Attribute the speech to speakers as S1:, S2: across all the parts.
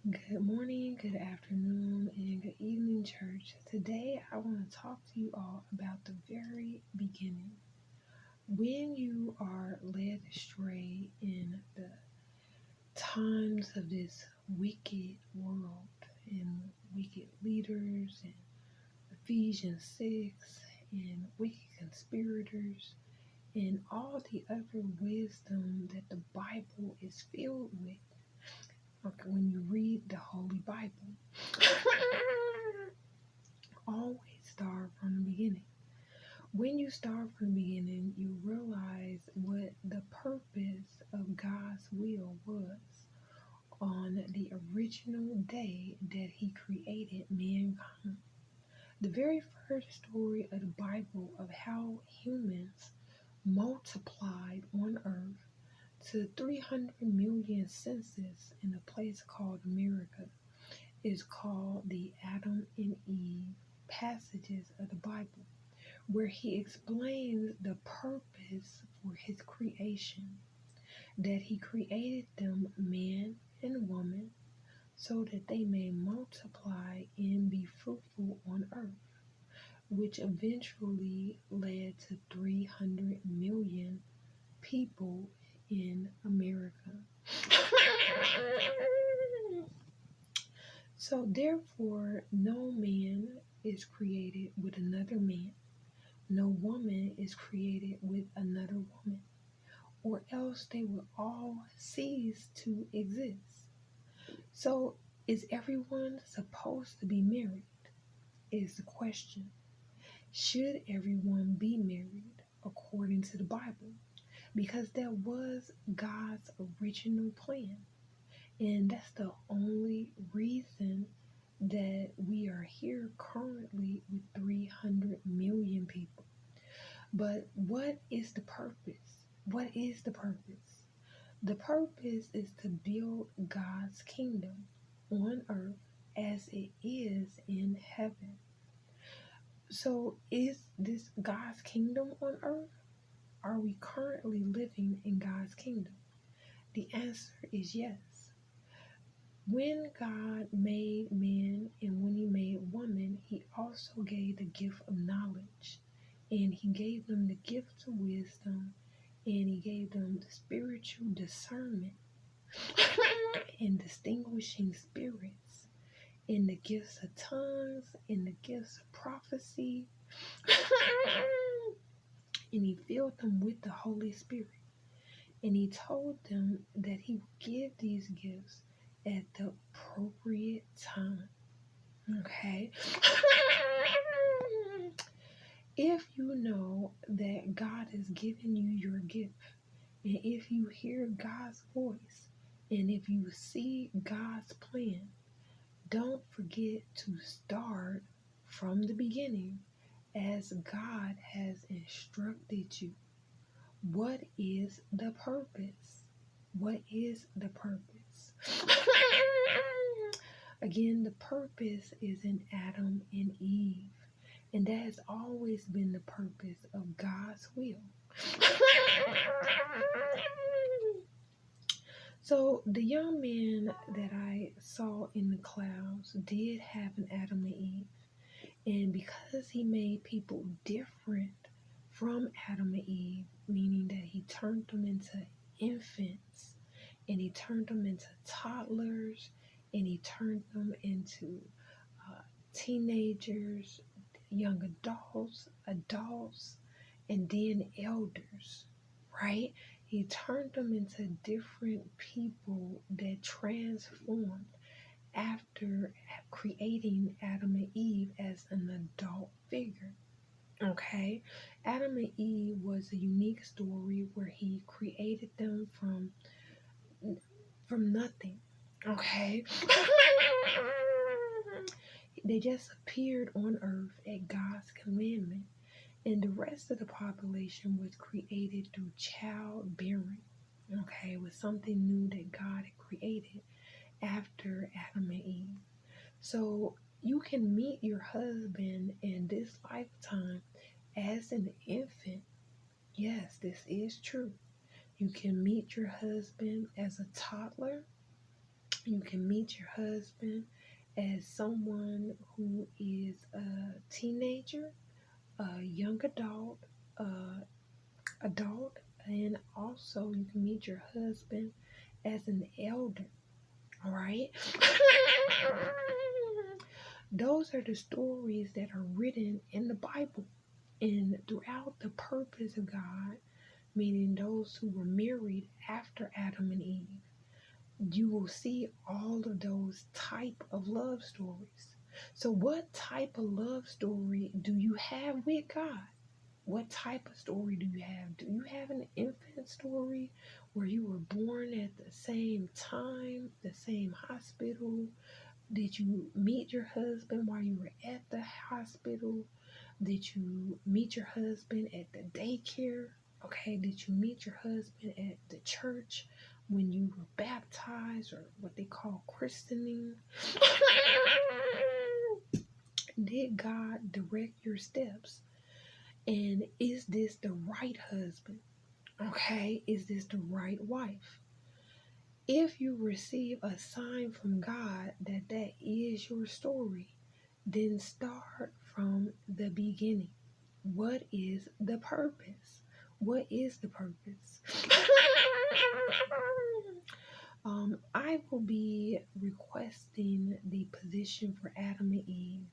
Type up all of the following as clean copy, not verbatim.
S1: Good morning, good afternoon, and good evening, church. Today, I want to talk to you all about the very beginning. When you are led astray in the times of this wicked world and wicked leaders and Ephesians 6 and wicked conspirators and all the other wisdom that the Bible is filled with. Okay, when you read the Holy Bible, always start from the beginning. When you start from the beginning, you realize what the purpose of God's will was on the original day that He created mankind. The very first story of the Bible of how humans multiplied on earth to 300 million census in a place called America is called the Adam and Eve passages of the Bible, where he explains the purpose for his creation, that he created them man and woman so that they may multiply and be fruitful on earth, which eventually led to 300 million people in America. So therefore, no man is created with another man. No woman is created with another woman, or else they will all cease to exist. So is everyone supposed to be married? Is the question. Should everyone be married according to the Bible? Because that was God's original plan. And that's the only reason that we are here currently with 300 million people. But what is the purpose? What is the purpose? The purpose is to build God's kingdom on earth as it is in heaven. So, is this God's kingdom on earth? Are we currently living in God's kingdom? The answer is yes. When God made man and when he made woman, he also gave the gift of knowledge. And he gave them the gift of wisdom. And he gave them the spiritual discernment and distinguishing spirits. And the gifts of tongues and the gifts of prophecy. And he filled them with the Holy Spirit. And he told them that he would give these gifts at the appropriate time. Okay? If you know that God has given you your gift, and if you hear God's voice, and if you see God's plan, don't forget to start from the beginning as God has instructed you. What is the purpose? What is the purpose? Again, the purpose is in Adam and Eve. And that has always been the purpose of God's will. So the young man that I saw in the clouds did have an Adam and Eve. And because he made people different from Adam and Eve, meaning that he turned them into infants, and he turned them into toddlers, and he turned them into teenagers, young adults, and then elders, right? He turned them into different people that transformed after creating Adam and Eve as an adult figure. Okay, Adam and Eve was a unique story where he created them from nothing. Okay. They just appeared on earth at God's commandment, and the rest of the population was created through childbearing. Okay, it was something new that God had created after Adam and Eve. So you can meet your husband in this lifetime as an infant. Yes, this is true. You can meet your husband as a toddler. You can meet your husband as someone who is a teenager, a young adult, and also you can meet your husband as an elder. All right. Those are the stories that are written in the Bible and throughout the purpose of God, meaning those who were married after Adam and Eve. You will see all of those type of love stories. So what type of love story do you have with God? What type of story do you have? Do you have an infant story where you were born at the same time, the same hospital? Did you meet your husband while you were at the hospital? Did you meet your husband at the daycare? Okay, did you meet your husband at the church when you were baptized, or what they call christening? Did God direct your steps? And is this the right husband? Okay, is this the right wife? If you receive a sign from God that that is your story, then start from the beginning. What is the purpose? What is the purpose? I will be requesting the position for Adam and Eve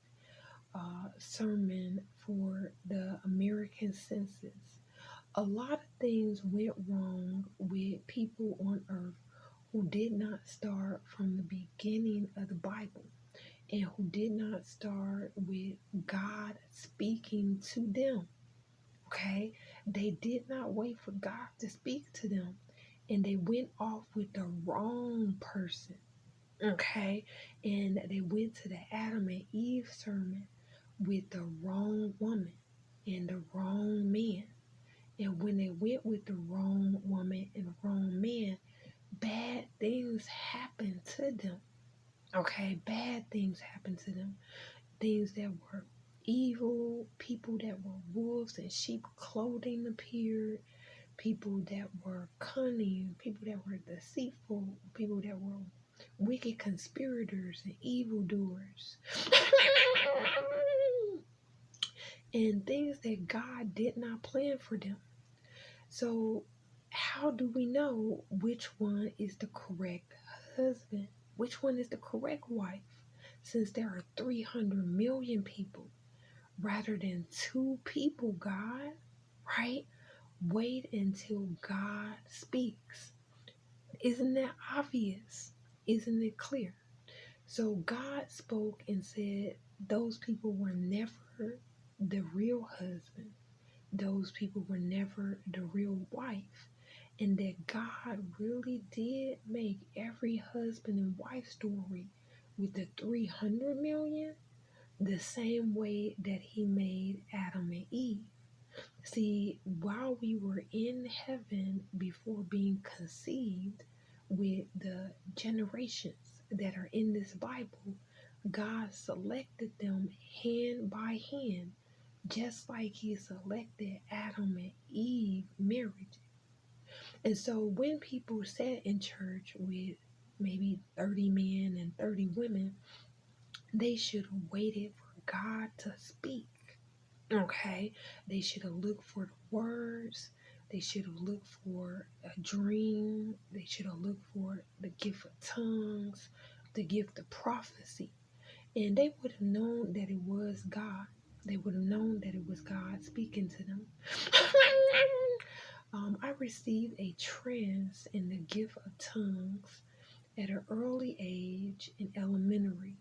S1: sermon for the American census. A lot of things went wrong with people on earth who did not start from the beginning of the Bible and who did not start with God speaking to them. Okay? They did not wait for God to speak to them, and they went off with the wrong person. Okay? And they went to the Adam and Eve sermon with the wrong woman and the wrong man. And when they went with the wrong woman and the wrong man, bad things happened to them. Okay, bad things happened to them. Things that were evil, people that were wolves in sheep clothing appeared, people that were cunning, people that were deceitful, people that were wicked conspirators and evildoers. And things that God did not plan for them. So, how do we know which one is the correct husband? Which one is the correct wife? Since there are 300 million people rather than 2 people, God, right? Wait until God speaks. Isn't that obvious? Isn't it clear? So God spoke and said those people were never the real husband. Those people were never the real wife. And that God really did make every husband and wife story with the 300 million the same way that he made Adam and Eve. See, while we were in heaven before being conceived with the generations that are in this Bible, God selected them hand by hand, just like he selected Adam and Eve marriage. And so when people sat in church with maybe 30 men and 30 women, they should have waited for God to speak. Okay, they should have looked for the words. They should have looked for a dream. They should have looked for the gift of tongues, the gift of prophecy. And they would have known that it was God. They would have known that it was God speaking to them. I received a trance in the gift of tongues at an early age in elementary.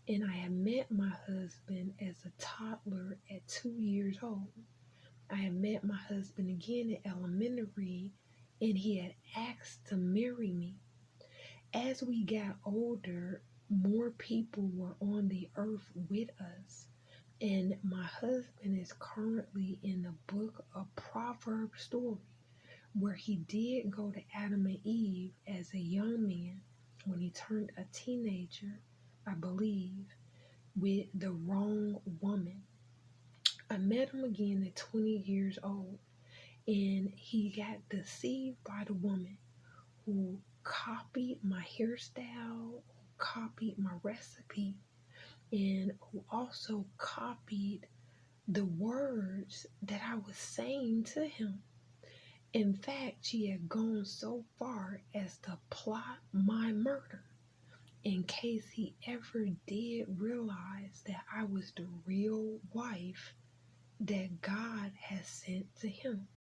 S1: And I had met my husband as a toddler at 2 years old. I had met my husband again in elementary, and he had asked to marry me. As we got older, more people were on the earth with us. And my husband is currently in the book of Proverbs story, where he did go to Adam and Eve as a young man when he turned a teenager, I believe, with the wrong woman. I met him again at 20 years old, and he got deceived by the woman who copied my hairstyle, copied my recipe and who also copied the words that I was saying to him. In fact, she had gone so far as to plot my murder in case he ever did realize that I was the real wife that God has sent to him.